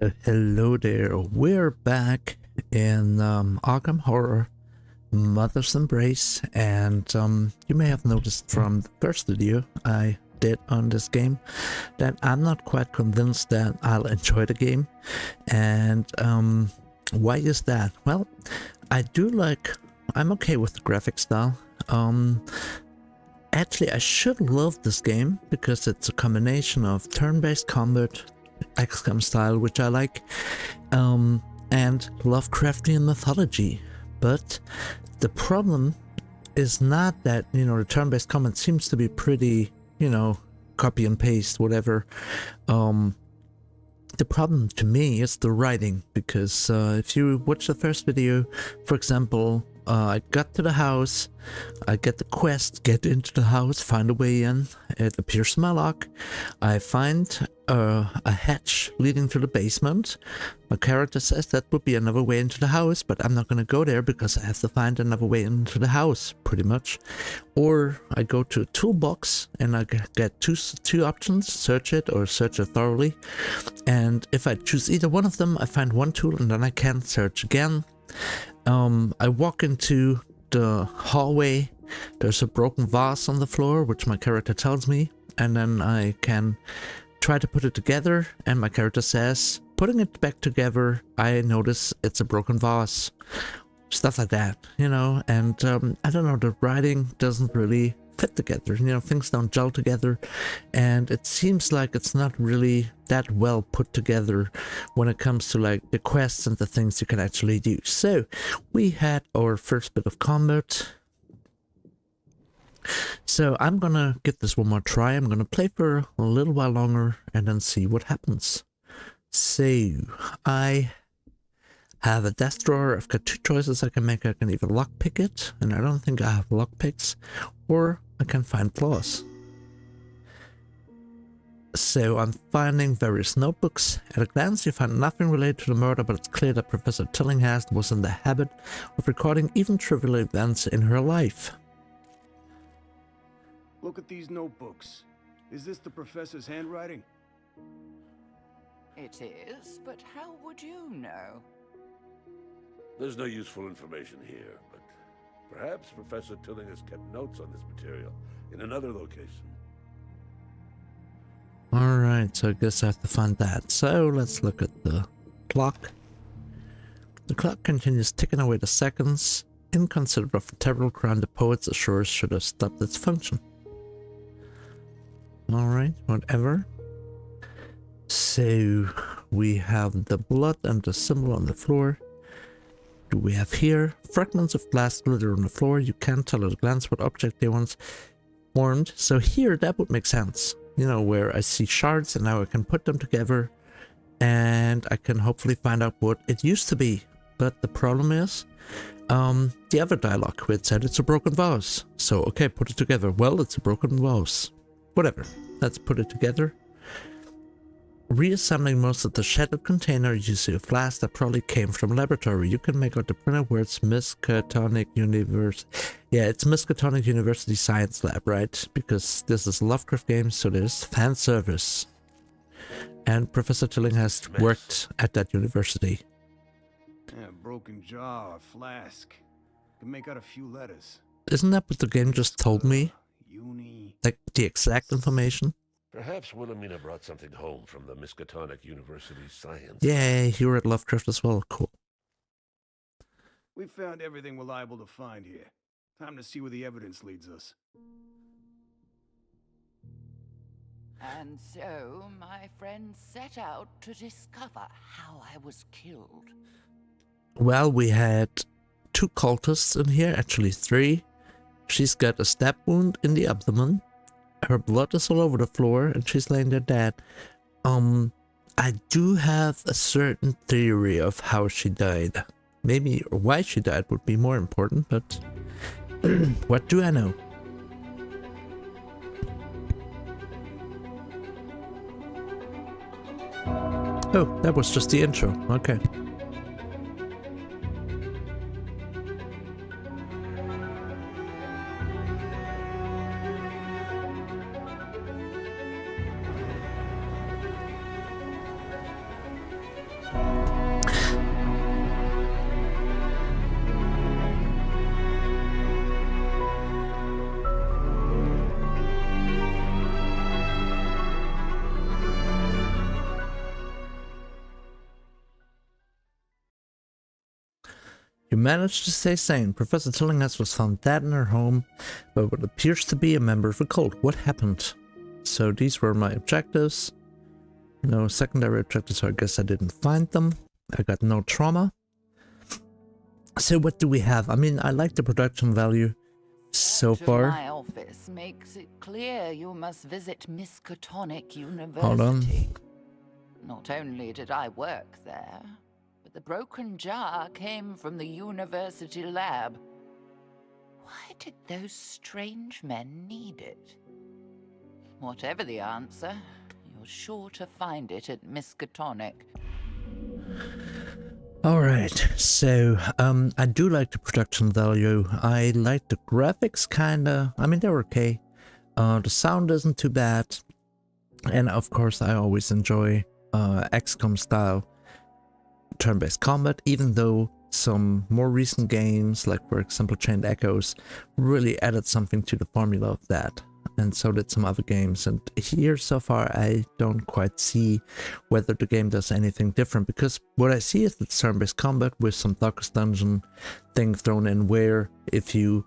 Hello there, we're back in Arkham Horror, Mother's Embrace, and you may have noticed from the first video I did on this game that I'm not quite convinced that I'll enjoy the game. And why is that? Well, I'm okay with the graphic style. Actually, I should love this game because it's a combination of turn-based combat, XCOM style, which I like, and Lovecraftian mythology. But the problem is not that, the turn-based combat seems to be pretty, copy and paste, whatever. The problem to me is the writing, because if you watch the first video, for example, I got to the house, I get the quest, get into the house, find a way in, it appears in my lock, I find a hatch leading to the basement. My character says that would be another way into the house, but I'm not going to go there because I have to find another way into the house, pretty much. Or I go to a toolbox and I get two options, search it or search it thoroughly. And if I choose either one of them, I find one tool and then I can search again. I walk into the hallway, there's a broken vase on the floor, which my character tells me, and then I can try to put it together, and my character says, putting it back together, I notice it's a broken vase. Stuff like that, and I don't know, the writing doesn't really fit together, things don't gel together, and it seems like it's not really that well put together when it comes to like the quests and the things you can actually do. So we had our first bit of combat. So I'm gonna give this one more try. I'm gonna play for a little while longer and then see what happens. So I have a desk drawer. I've got two choices I can make. I can either lockpick it, and I don't think I have lockpicks, or I can find flaws. So I'm finding various notebooks. At a glance, you find nothing related to the murder, but it's clear that Professor Tillinghast was in the habit of recording even trivial events in her life. Look at these notebooks. Is this the professor's handwriting? It is, but how would you know? There's no useful information here, but perhaps Professor Tilling has kept notes on this material in another location. Alright, so I guess I have to find that. So let's look at the clock. The clock continues ticking away the seconds. Inconsiderate of the terrible crime the poets assure should have stopped its function. Alright, whatever. So we have the blood and the symbol on the floor. Do we have here fragments of glass glitter on the floor? You can't tell at a glance what object they once formed. So here that would make sense. Where I see shards and now I can put them together and I can hopefully find out what it used to be. But the problem is the other dialogue where it said it's a broken vase. So okay, put it together. Well, it's a broken vase. Whatever. Let's put it together. Reassembling most of the shattered container using a flask that probably came from a laboratory. You can make out the printed words Miskatonic University. Yeah, it's Miskatonic University Science Lab, right? Because this is a Lovecraft game, so there's fan service. And Professor Tilling has worked at that university. Yeah, broken jar or flask. Can make out a few letters. Isn't that what the game just told me? Like the exact information? Perhaps Wilhelmina brought something home from the Miskatonic University Science. Yay, you're at Lovecraft as well. Cool. We found everything we're liable to find here. Time to see where the evidence leads us. And so my friend set out to discover how I was killed. Well, we had two cultists in here, actually three. She's got a stab wound in the abdomen. Her blood is all over the floor and she's laying there dead. I do have a certain theory of how she died. Maybe why she died would be more important, but what do I know? Oh, that was just the intro. Okay. You managed to stay sane. Professor Tillinghast was found dead in her home, but what appears to be a member of a cult. What happened? So these were my objectives. No secondary objectives, so I guess I didn't find them. I got no trauma. So what do we have? I mean, I like the production value so far. My office makes it clear you must visit Miskatonic University. Hold on. Not only did I work there, but the broken jar came from the university lab. Why did those strange men need it? Whatever the answer, you're sure to find it at Miskatonic. Alright, so I do like the production value. I like the graphics kinda. I mean, they're okay. The sound isn't too bad. And of course, I always enjoy XCOM style turn-based combat, even though some more recent games, like for example Chained Echoes, really added something to the formula of that. And so did some other games, and here so far I don't quite see whether the game does anything different, because what I see is the turn-based combat with some Darkest Dungeon thing thrown in, where if you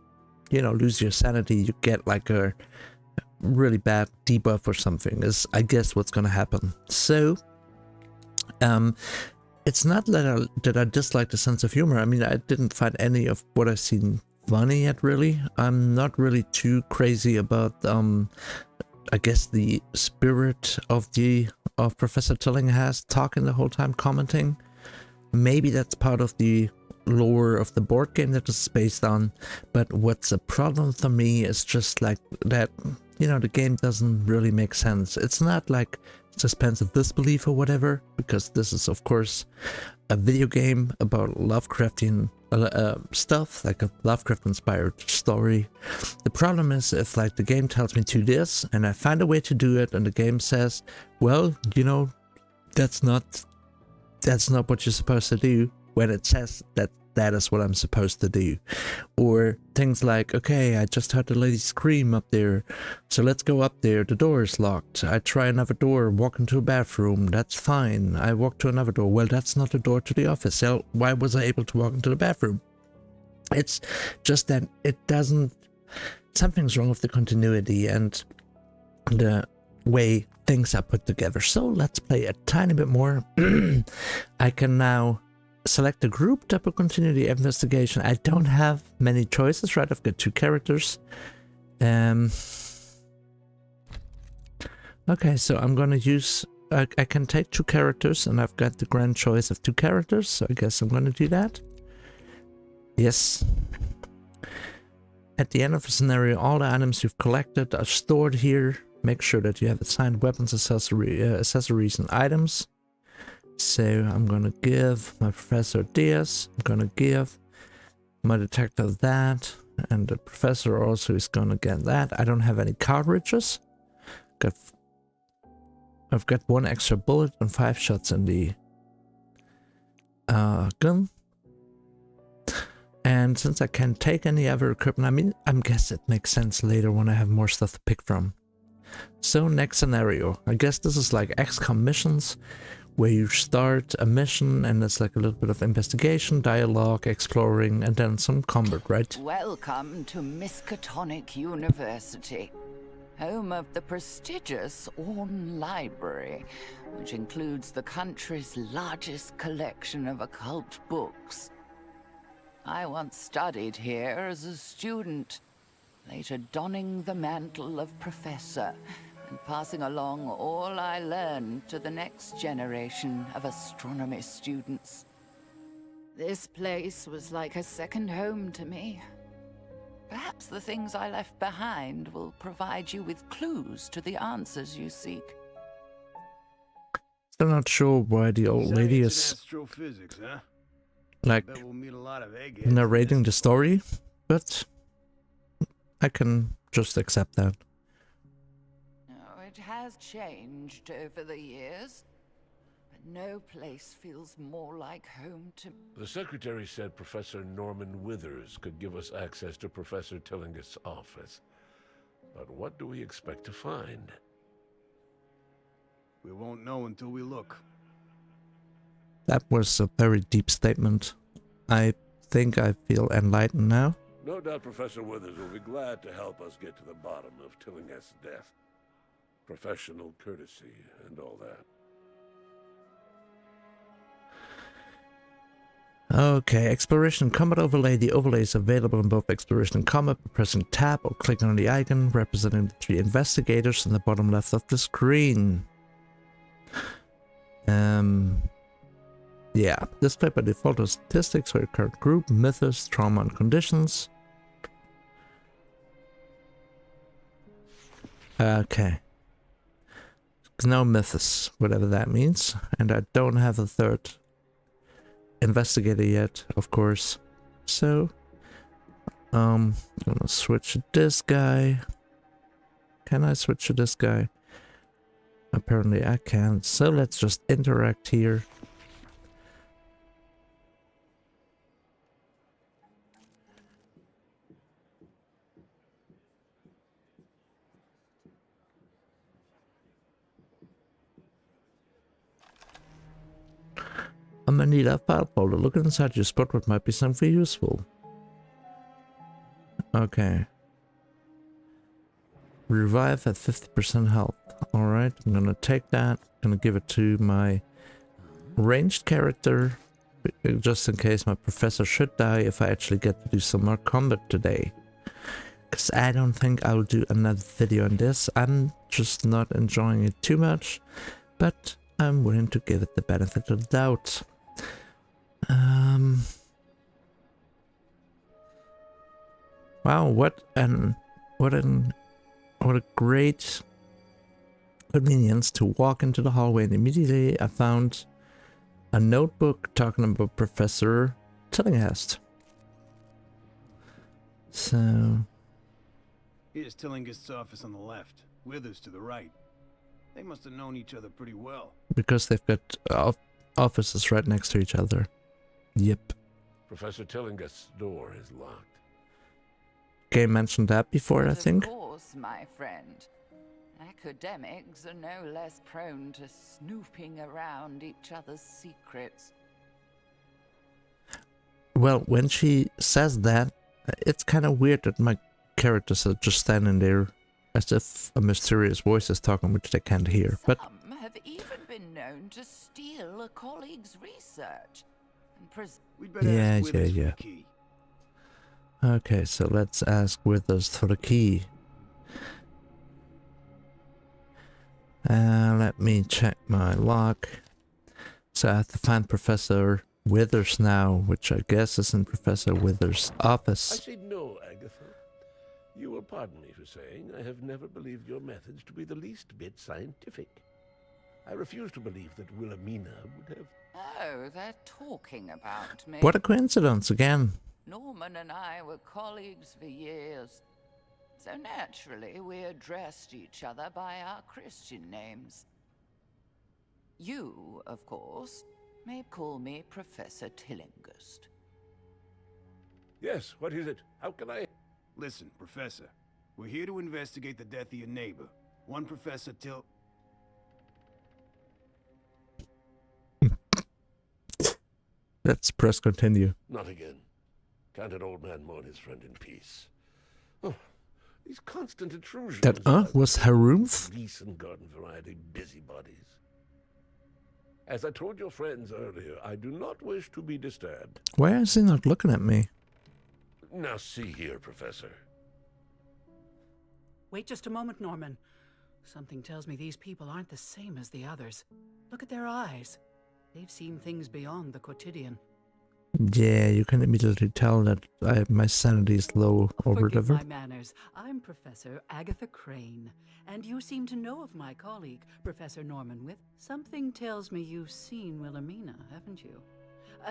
lose your sanity, you get like a really bad debuff or something, is I guess what's gonna happen. So it's not that I dislike the sense of humor. I mean, I didn't find any of what I've seen funny yet, really. I'm not really too crazy about I guess the spirit of Professor Tillinghast talking the whole time, commenting. Maybe that's part of the lore of the board game that is based on, but what's a problem for me is just like that, the game doesn't really make sense. It's not like suspense of disbelief or whatever, because this is of course a video game about Lovecraftian stuff, like a Lovecraft inspired story. The problem is if like the game tells me to do this and I find a way to do it, and the game says, well, that's not what you're supposed to do, when it says that is what I'm supposed to do. Or things like, okay, I just heard the lady scream up there, so let's go up there, the door is locked. I try another door, walk into a bathroom, that's fine. I walk to another door, well, that's not the door to the office, so why was I able to walk into the bathroom? It's just that it doesn't, something's wrong with the continuity and the way things are put together. So let's play a tiny bit more. I can now select a group that will continue the investigation. I don't have many choices, right? I've got 2 characters. Okay, so I'm gonna use, I can take 2 characters, and I've got the grand choice of 2 characters, so I guess I'm gonna do that. Yes. At the end of the scenario, all the items you've collected are stored here. Make sure that you have assigned weapons, accessories, and items. So I'm gonna give my Professor this, I'm gonna give my detector that, and the professor also is gonna get that. I don't have any cartridges. I've got 1 extra bullet and 5 shots in the gun. And since I can't take any other equipment, I mean, I guess it makes sense later when I have more stuff to pick from. So next scenario, I guess this is like XCOM missions, where you start a mission and it's like a little bit of investigation, dialogue, exploring, and then some combat, right? Welcome to Miskatonic University, home of the prestigious Orne Library, which includes the country's largest collection of occult books. I once studied here as a student, later donning the mantle of professor and passing along all I learned to the next generation of astronomy students. This place was like a second home to me. Perhaps the things I left behind will provide you with clues to the answers you seek. Still not sure why the old lady is astrophysics, huh? like Bet we'll meet a lot of eggheads narrating the story, but I can just accept that. Oh, it has changed over the years, but no place feels more like home to... The secretary said Professor Norman Withers could give us access to Professor Tillingast's office. But what do we expect to find? We won't know until we look. That was a very deep statement. I think I feel enlightened now. No doubt Professor Withers will be glad to help us get to the bottom of Tillingeth's death. Professional courtesy and all that. Okay, Exploration and Combat Overlay. The overlay is available in both Exploration and Combat by pressing Tab or clicking on the icon representing the 3 investigators on the bottom left of the screen. Yeah, display by default are statistics for your current group, mythos, trauma, and conditions. Okay. No mythos, whatever that means. And I don't have a third investigator yet, of course. So, I'm gonna switch to this guy. Can I switch to this guy? Apparently I can. So let's just interact here. I'm gonna need a file folder. Look inside your spot what might be something useful. Okay. Revive at 50% health. Alright, I'm gonna take that. I'm gonna give it to my ranged character. Just in case my professor should die if I actually get to do some more combat today. Because I don't think I'll do another video on this. I'm just not enjoying it too much. But I'm willing to give it the benefit of the doubt. Wow, what a great convenience to walk into the hallway, and immediately I found a notebook talking about Professor Tillinghast. So Here's Tillinghast's office on the left, Withers to the right. They must have known each other pretty well. because they've got offices right next to each other. Yep. Professor Tillinghast's door is locked. Game mentioned that before, I think. Of course, my friend. Academics are no less prone to snooping around each other's secrets. Well, when she says that, it's kind of weird that my characters are just standing there as if a mysterious voice is talking, which they can't hear. But Some have even been known to steal a colleague's research. And We'd better Yeah, ask Withers yeah. for the key. okay, so let's ask Withers for the key. Let me check my log. So I have to find Professor Withers now, which I guess is in Professor Withers' I office. say no, Agatha. You will pardon me for saying I have never believed your methods to be the least bit scientific. I refuse to believe that Wilhelmina would have... Oh, they're talking about me. What a coincidence again. Norman and I were colleagues for years. So naturally, we addressed each other by our Christian names. You, of course, may call me Professor Tillinghast. Yes, what is it? How can I... Listen, Professor. We're here to investigate the death of your neighbor. One Professor Let's press continue. Not again. Can't an old man mourn his friend in peace? Oh, these constant intrusions... That was Harumph? Police and garden variety busybodies. As I told your friends earlier, I do not wish to be disturbed. Why is he not looking at me? Now see here, Professor. Wait just a moment, Norman. Something tells me these people aren't the same as the others. Look at their eyes. They've seen things beyond the quotidian. Yeah, you can immediately tell that my sanity is low or Forgive whatever. my manners. I'm Professor Agatha Crane, and you seem to know of my colleague, Professor Norman With. Something tells me you've seen Wilhelmina, haven't you?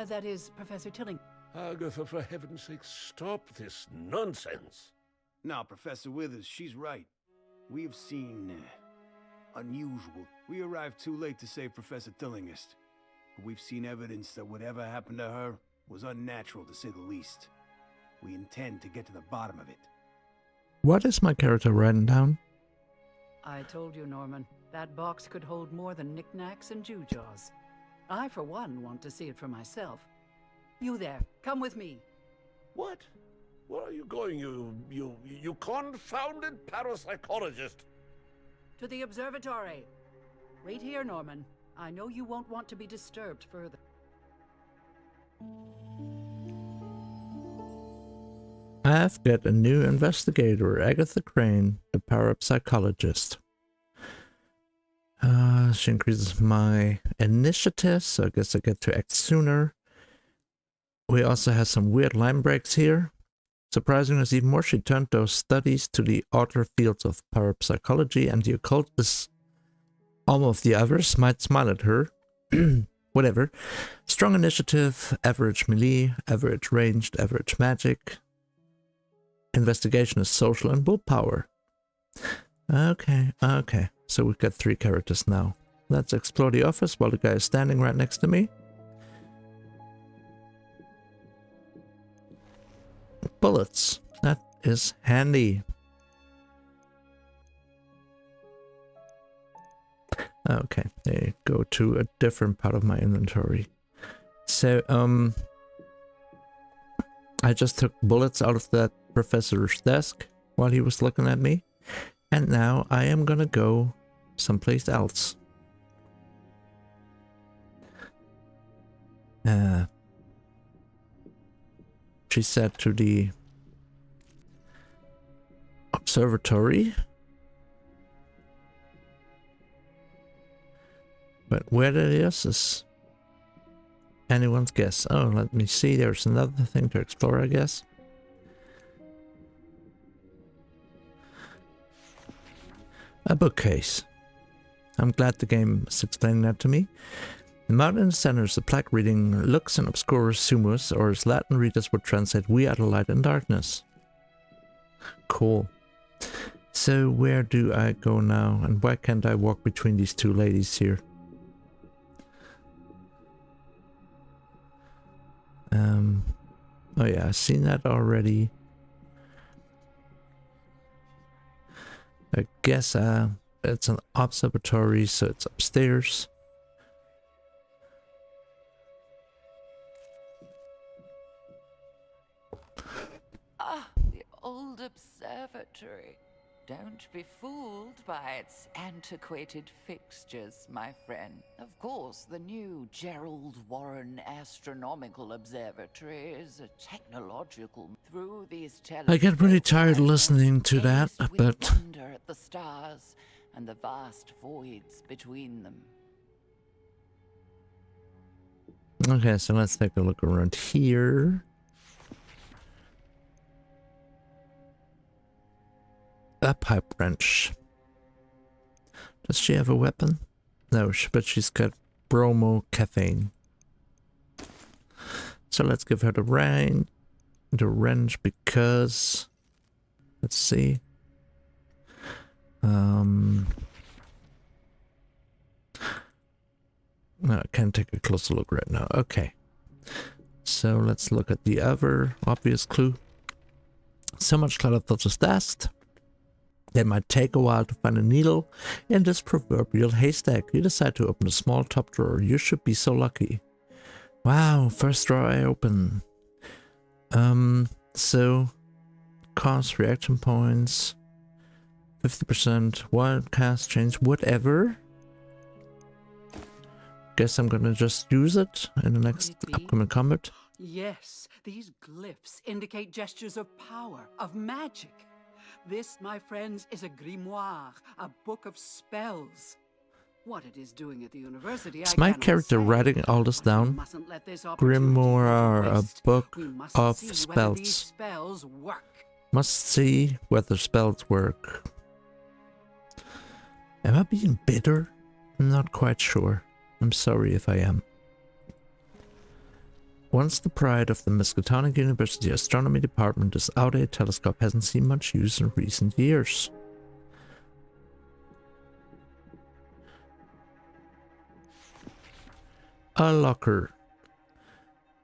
That is, Professor Tilling. Agatha, for heaven's sake, stop this nonsense. Now, Professor Withers, she's right. We have seen unusual. We arrived too late to save Professor Tillinghast. But we've seen evidence that whatever happened to her was unnatural, to say the least. We intend to get to the bottom of it. What is my character writing down? I told you, Norman, that box could hold more than knickknacks and gewgaws. I, for one, want to see it for myself. You there, come with me. What? Where are you going, you confounded parapsychologist? To the observatory. Wait here, Norman. I know you won't want to be disturbed further. I've got a new investigator, Agatha Crane, the parapsychologist. She increases my initiative, so I guess I get to act sooner. We also have some weird line breaks here. Surprising us even more, she turned those studies to the outer fields of parapsychology and the occult, as all of the others might smile at her. Whatever. Strong initiative, average melee, average ranged, average magic. Investigation is social and willpower. Okay. So we've got 3 characters now. Let's explore the office while the guy is standing right next to me. Bullets. That is handy. Okay, they go to a different part of my inventory. So, I just took bullets out of that professor's desk while he was looking at me. And now I am gonna go someplace else. She said to the observatory. But where that is anyone's guess. Oh, let me see. There's another thing to explore, I guess. A bookcase. I'm glad the game is explaining that to me. The mountain in the center is a plaque reading Lux in Obscurus Sumus, or as Latin readers would translate, We are the light and darkness. Cool. So where do I go now? And why can't I walk between these 2 ladies here? Oh yeah, I've seen that already. I guess it's an observatory, so it's upstairs. Ah, the old observatory. Don't be fooled by its antiquated fixtures, my friend. Of course, the new Gerald Warren Astronomical Observatory is a technological through these telescopes. I get really tired listening to that, we but wonder at the stars and the vast voids between them. okay, so let's take a look around here. A pipe wrench. Does she have a weapon? No, but she's got bromo caffeine. So let's give her the wrench because let's see. No, I can't take a closer look right now. Okay. So let's look at the other obvious clue. So much clutter fills his desk. It might take a while to find a needle in this proverbial haystack. You decide to open a small top drawer. You should be so lucky. Wow, first drawer I open. So cost, reaction points, 50%, wild cast, change, whatever. Guess I'm gonna just use it in the next upcoming combat. Yes, these glyphs indicate gestures of power, of magic. This, my friends, is a grimoire, a book of spells. What it is doing at the university, Is my character writing all this down? Grimoire, a book of spells. Must see whether spells work. Am I being bitter? I'm not quite sure. I'm sorry if I am. Once the pride of the Miskatonic University Astronomy Department, this outdated telescope hasn't seen much use in recent years. A locker.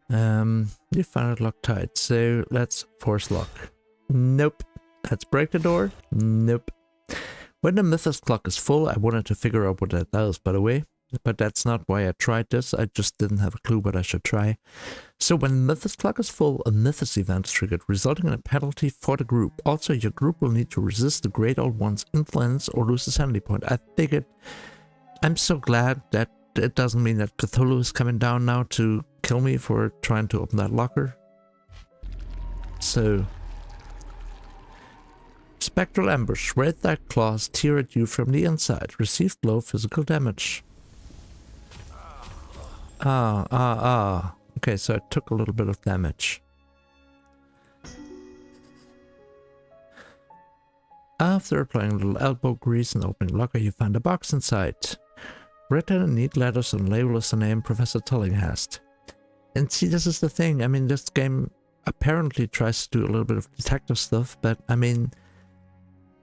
You found it locked tight, so let's force lock. Nope. Let's break the door. Nope. When the Mythos clock is full, I wanted to figure out what that does, by the way. but that's not why I tried this. I just didn't have a clue what I should try. So when Mythos clock is full, a Mythos event is triggered, resulting in a penalty for the group. Also, your group will need to resist the Great Old One's influence or lose a sanity point. I figured. I'm so glad that it doesn't mean that Cthulhu is coming down now to kill me for trying to open that locker. So... Spectral ambush. Red-eyed claws tear at you from the inside. Received low physical damage. Okay, so I took a little bit of damage. After applying a little elbow grease and opening locker, you find a box inside. Written in neat letters and label is the name Professor Tillinghast. And see, this is the thing. I mean, this game apparently tries to do a little bit of detective stuff, but I mean...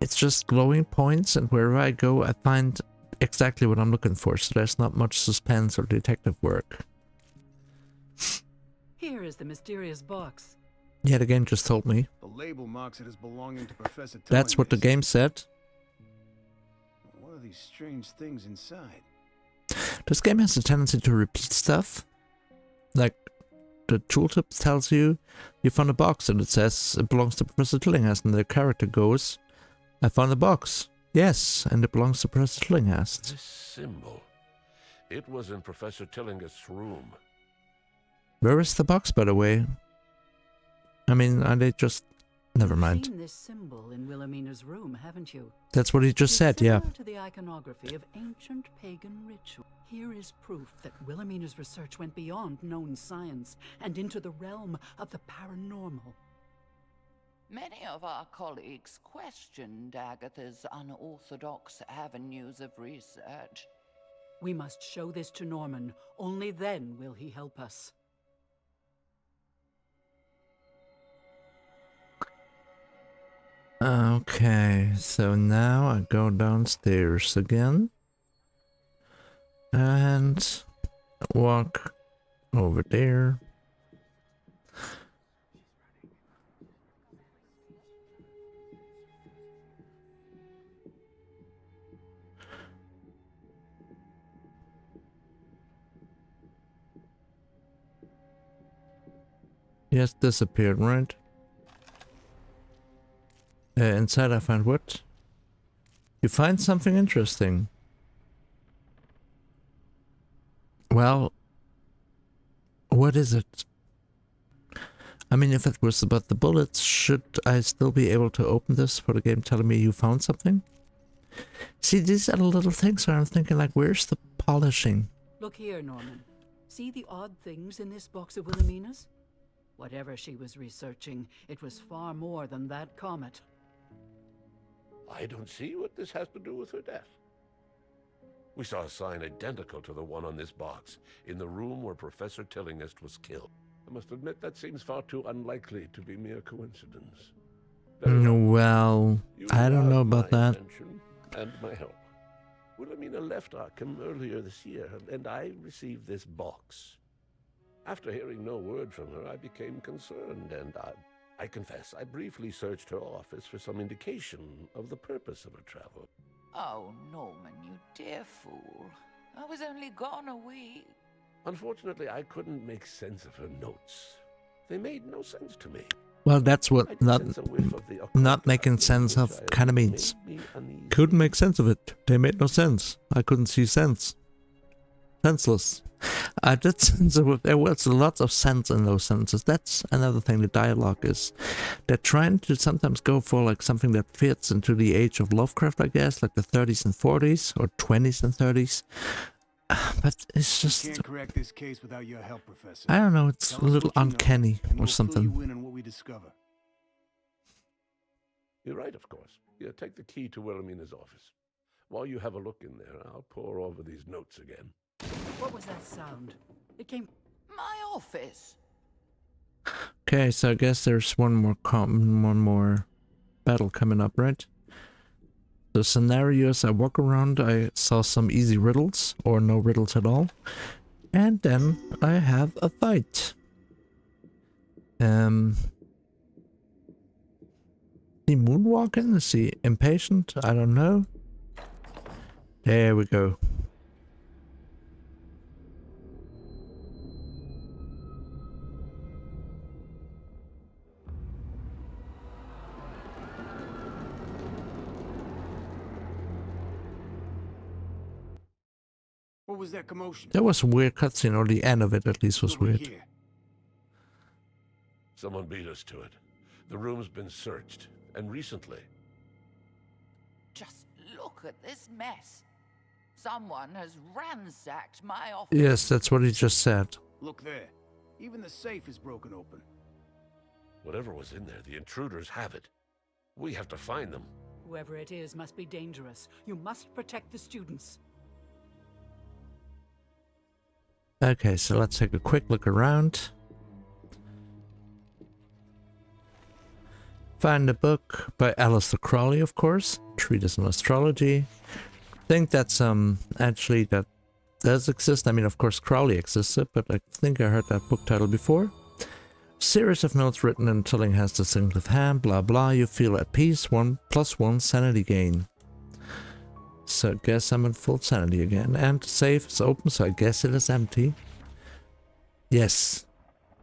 It's just glowing points, and wherever I go, I find exactly what I'm looking for, so there's not much suspense or detective work. Here is the mysterious box. Yeah, the game just told me. The label marks it as belonging to Professor Tillinghast. That's what the game said. What are these strange things inside? This game has a tendency to repeat stuff. Like, the tooltip tells you, you found a box, and it says it belongs to Professor Tillinghast, and the character goes... I found the box. Yes, and it belongs to Professor Tillinghast. This symbol. It was in Professor Tillinghast's room. Where is the box, by the way? I mean, are they just... Never mind. You've seen this symbol in Wilhelmina's room, haven't you? That's what he just said, yeah. Similar to the iconography of ancient pagan ritual. Here is proof that Wilhelmina's research went beyond known science and into the realm of the paranormal. Many of our colleagues questioned Agatha's unorthodox avenues of research. We must show this to Norman. Only then will he help us. Okay, so now I go downstairs again. And walk over there. Yes, disappeared, right? Inside I find what? You find something interesting. Well, what is it? I mean, if it was about the bullets, should I still be able to open this for the game telling me you found something? See, these are the little things where I'm thinking, like, where's the polishing? Look here, Norman. See the odd things in this box of Wilhelmina's? Whatever she was researching, it was far more than that comet. I don't see what this has to do with her death. We saw a sign identical to the one on this box, in the room where Professor Tillinghast was killed. I must admit that seems far too unlikely to be mere coincidence. Well, I don't know about that. And my help. Wilhelmina left Arkham earlier this year, and I received this box. After hearing no word from her, I became concerned, and I confess, I briefly searched her office for some indication of the purpose of her travel. Oh, Norman, you dear fool. I was only gone a week. Unfortunately, I couldn't make sense of her notes. They made no sense to me. Well, that's what not making sense of kind of means. Couldn't make sense of it. They made no sense. I couldn't see sense. Senseless. I did sense of, there was lots of sense in those sentences. That's another thing the dialogue is. They're trying to sometimes go for like something that fits into the age of Lovecraft, I guess, like the 30s and 40s, or 20s and 30s. But it's just... We can't correct this case without your help, Professor. I don't know, it's Tell a us little what you know, uncanny and or we'll something. fill you in on what we discover. You're right, of course. Yeah, take the key to Wilhelmina's office. While you have a look in there, I'll pore over these notes again. What was that sound? It came... My office. Okay, so I guess there's one more battle coming up, right? The scenarios, I walk around, I saw some easy riddles, or no riddles at all. And then I have a fight. The moonwalking? Is he impatient? I don't know. There we go. What was that commotion? There was a weird cutscene, or the end of it at least was What do we weird. hear? Someone beat us to it. The room's been searched, and recently. Just look at this mess. Someone has ransacked my office. Yes, that's what he just said. Look there. Even the safe is broken open. Whatever was in there, the intruders have it. We have to find them. Whoever it is must be dangerous. You must protect the students. Okay, so let's take a quick look around. Find a book by Aleister Crowley, of course. Treatise on Astrology. I think that's actually that does exist. I mean, of course, Crowley existed, but I think I heard that book title before. Series of notes written and Tilling has distinctive hand, blah blah. You feel at peace, 1+1 sanity gain. So I guess I'm in full sanity again. And the safe is open, so I guess it is empty. Yes.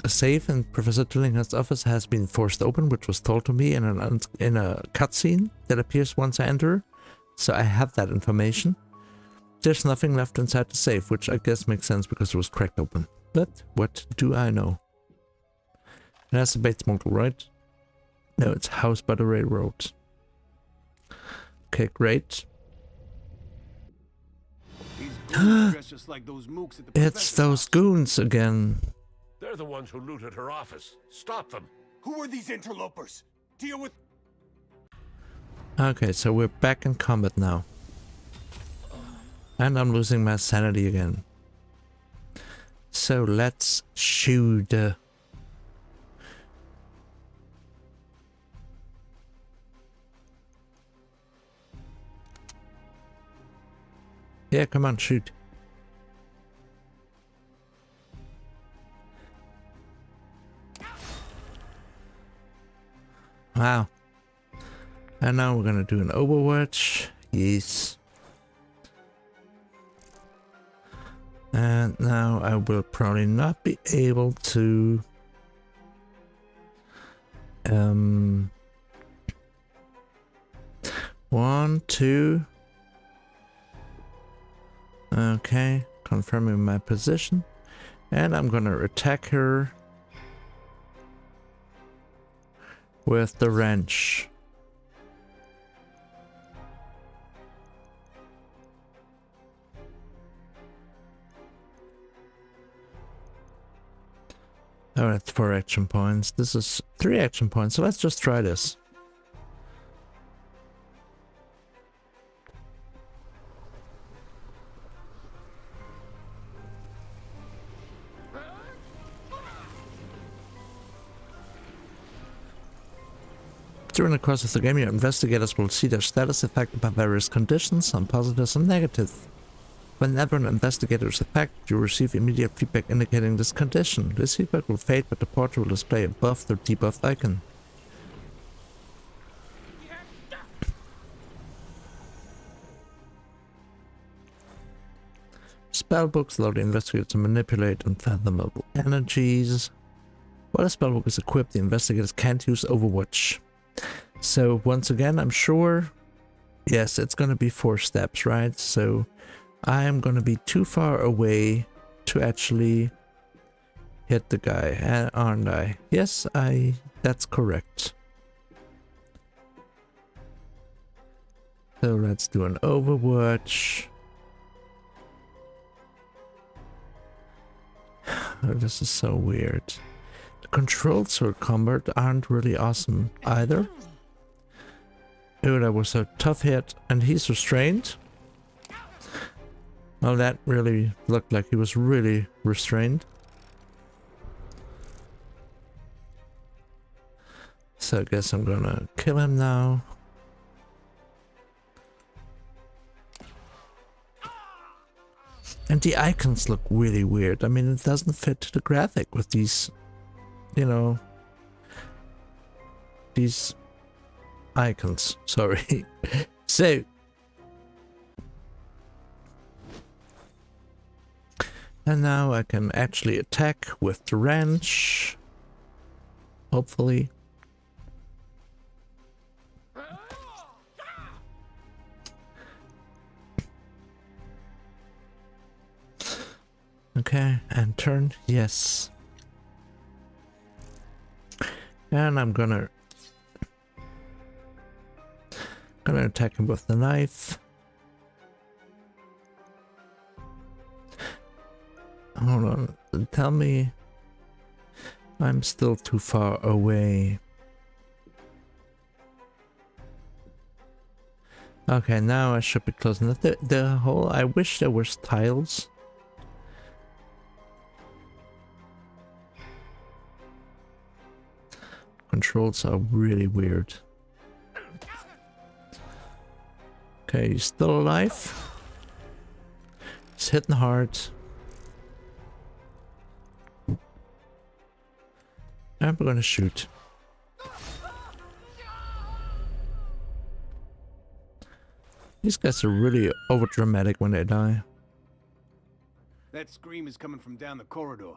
A safe in Professor Tillingham's office has been forced open, which was told to me in a cutscene that appears once I enter. So I have that information. There's nothing left inside the safe, which I guess makes sense because it was cracked open. But what do I know? And that's the Bates Motel, right? No, it's House by the Railroad. Okay, great. These goons dress just like those mooks at the It's professor's those house. goons again. They're the ones who looted her office. Stop them. Who are these interlopers? Deal with... Okay, so we're back in combat now. And I'm losing my sanity again. So let's shoot. Yeah, come on, shoot. Wow. And now we're gonna do an Overwatch. Yes. And now I will probably not be able to one, two. Okay, confirming my position. And I'm gonna attack her with the wrench. Oh, that's 4 action points. This is 3 action points, so let's just try this. During the course of the game, your investigators will see their status affected by various conditions, some positive, some negative. Whenever an investigator is affected, you receive immediate feedback indicating this condition. This feedback will fade, but the portrait will display above the debuffed icon. Spellbooks allow the investigator to manipulate unfathomable energies. While a spellbook is equipped, the investigators can't use Overwatch. So once again, I'm sure, yes, it's gonna be 4 steps, right? So I am gonna be too far away to actually hit the guy, aren't I? Yes, that's correct. So let's do an Overwatch. Oh, this is so weird. The controls for combat aren't really awesome either. Oh, that was a tough hit, and he's restrained. Well, that really looked like he was really restrained. So I guess I'm gonna kill him now. And the icons look really weird. I mean, it doesn't fit the graphic with these, you know, these icons. Sorry. So, and now I can actually attack with the wrench. Hopefully. Okay, and turn, yes. And I'm gonna attack him with the knife. Hold on, tell me I'm still too far away. Okay, now I should be close enough. The whole, I wish there was tiles. Controls are really weird. Okay, he's still alive. He's hitting hard. And we're gonna shoot. These guys are really overdramatic when they die. That scream is coming from down the corridor.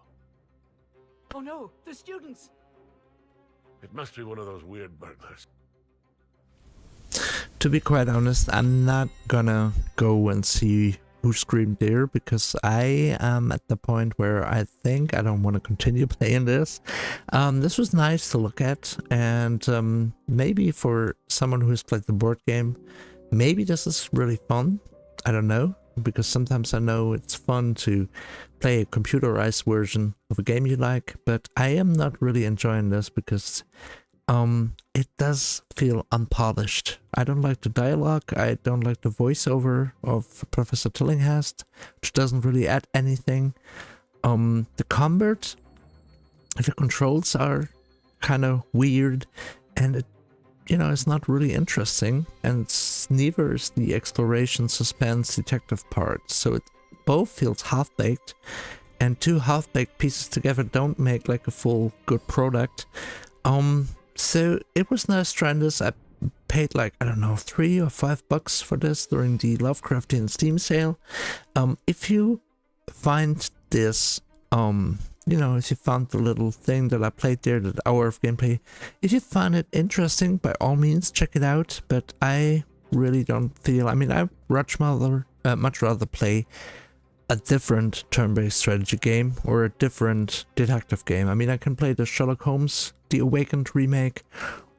Oh no, the students! It must be one of those weird burglars. To be quite honest, I'm not gonna go and see who screamed there because I am at the point where I think I don't want to continue playing this. This was nice to look at, and maybe for someone who's played the board game, maybe this is really fun. I don't know, because sometimes I know it's fun to play a computerized version of a game you like, but I am not really enjoying this because it does feel unpolished. I don't like the dialogue, I don't like the voiceover of Professor Tillinghast, which doesn't really add anything. The combat, the controls are kind of weird, and it, you know, it's not really interesting, and neither is the exploration, suspense, detective part. So it both feels half-baked, and two half-baked pieces together don't make like a full good product. So it was nice trying this. I paid like, I don't know, $3 or $5 for this during the Lovecraftian Steam sale. If you find this, you know, if you found the little thing that I played there, that hour of gameplay, if you find it interesting, by all means, check it out. But I really don't feel, I mean, I'd much rather play a different turn-based strategy game or a different detective game. I mean, I can play the Sherlock Holmes, The Awakened remake,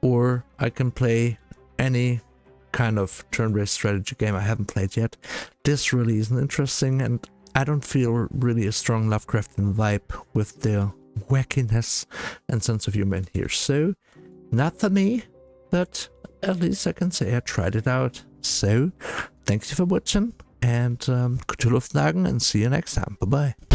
or I can play any kind of turn-based strategy game I haven't played yet. This really isn't interesting, and I don't feel really a strong Lovecraftian vibe with the wackiness and sense of humor in here. So, not for me, but at least I can say I tried it out. So, thanks you for watching, and gute Luftlagen, and see you next time. Bye bye.